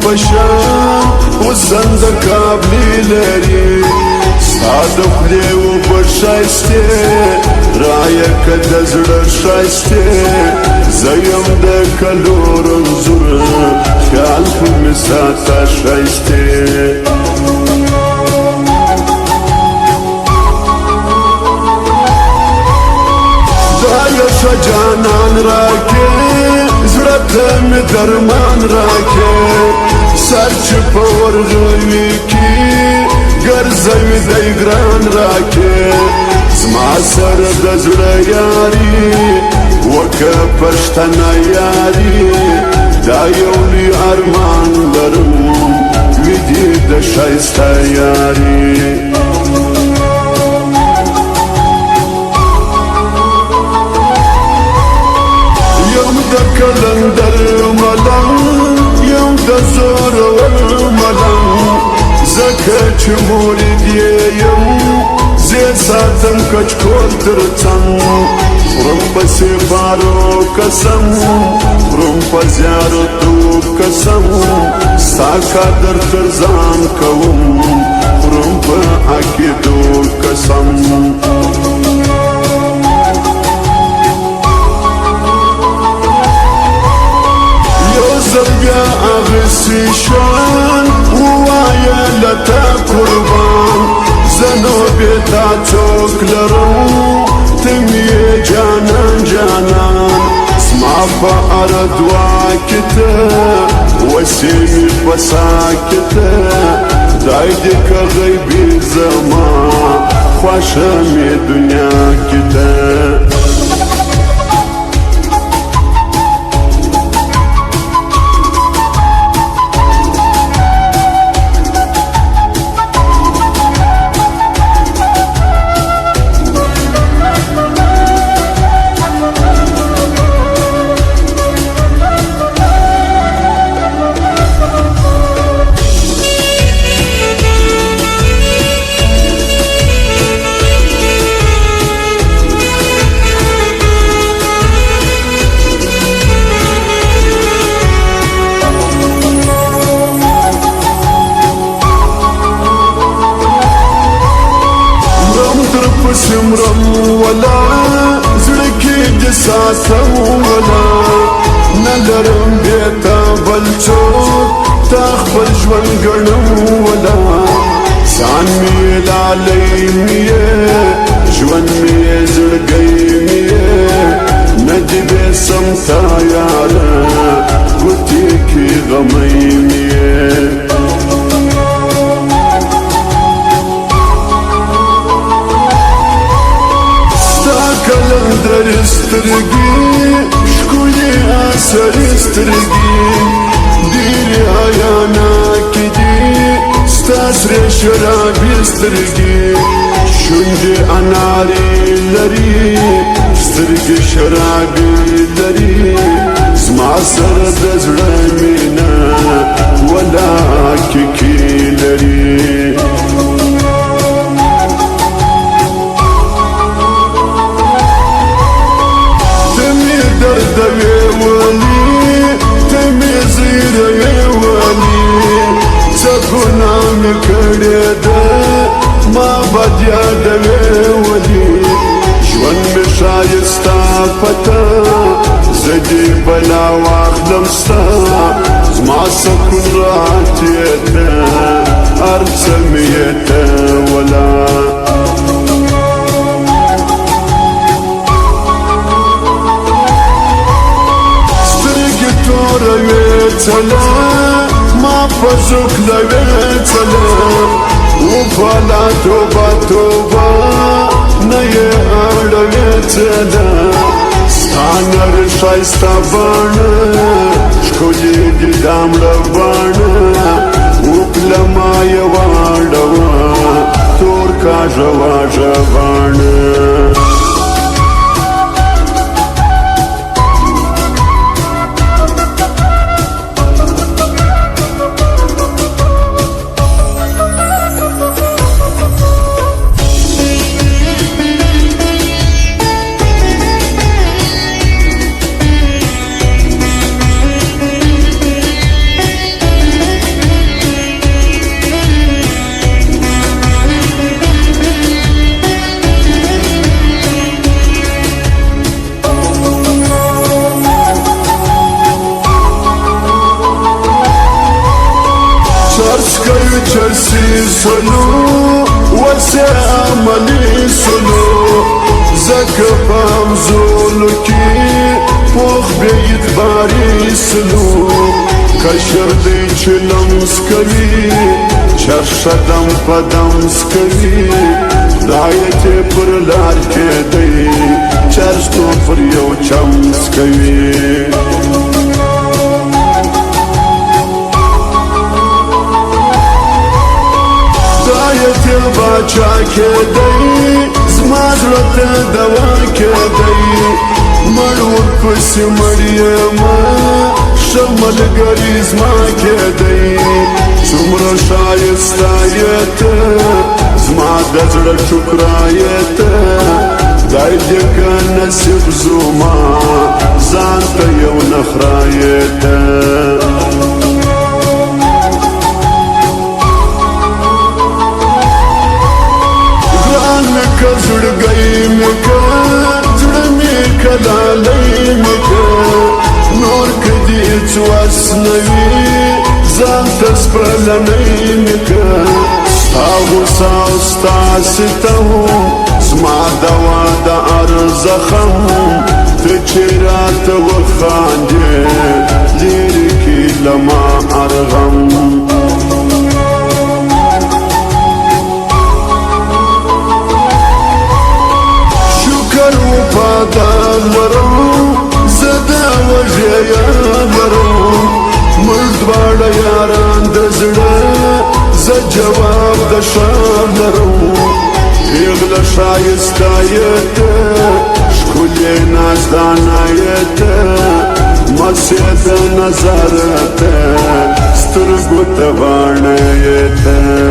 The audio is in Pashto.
پشان وزند کابلی لري ستا د خولې اوبه ښایستې رایه که د زړه ښایستې زه یم د کلو رنځور خیال خو مې ساته ښایستې جانان راکې زړه ته مې درمان راکې سر چې په ورغوي کې ګرځوي دی ګران راکې زما سره د زړه یاري وکه پښتنه یاري دا یو لوی ارمان لرم وي دې د ښایسته یاري کلندر ملنګ یم د زورور ملنګ ځکه چې مورید یې یم زه ساتم کچکول تر څنګ خورم پسې بارو قسم خورم په زیارتو قسم ستا قدر تر ځان کوم خورم په عقیدو قسم بیا اغسی شان ووایا لتا قربان زنو بیتا چوک لرم تمی جانان جانان سما پا اردوا کتا وسیمی بسا کتا دای دیکا غیبی زمان خوشمی دنیا کتا سمرم ولا زړه کې د ساتم ولا نه لرم بیتا بل څوک تا خپل ژوند ګڼم ولا ځان مې لالی مې ژوند مې زړګی مې نه دې بېسم تا یاره ګوتې کې غمی مې کلندر سترګي ښکلي اثر سترګي ډېرې حیانا کې دي ستا سرې شرابي سترګي شونډې انارې لري سترګې شرابي لري زما سره د زړه مینه ولا کیکي لري ما بدیا دوی ولی ژوند می ښایسته پته زه دې بلا واخلم ستا زما سکون راتې ته هر څه مې یې ته ولا سترګې توره وې څله ما په زوکله وې څله وفالا توبه توبه نه یې اړوې څله ستا نر ښایسته بڼه ښکلې دي دا مړه بڼه وکړه ما یې واړوه تور کاږه واږه بڼه چرس کوي چرسي سلو وسه عملي سلو زکه پام زولو کې پوخ بیت باري سلو کشر دی چلمس کوي چرشدم پدمس کوي دایت پر لار کې دی چرس تو پر یو چمس کوي باچا کې دی زما زړه ته دوا کې دی مړور پسې مړیم ښه ملګري زما کې دی څومره ښایسته یې ته زما د زړه ټوکرا یې ته خدای دې که نصیب زما ځان ته یو نخرا یې ته زړګی مې که زړه مې کلالی مې که نور که دې څه وس نه وي ځان ته سپرلنی مې که ستا غوسه او ستا ستم زما دوا د هر زخم ته چې راته وخاندې لرې کړي له ما هر غم وفادار لرم زدا وجه لرم مړ دواړه یاران د زړه زه جواب د شان لرم پیغله ښایسته یې ته ښکلې نازدانه یې ته مسې د نظر ته سترګو ته باڼه یې ته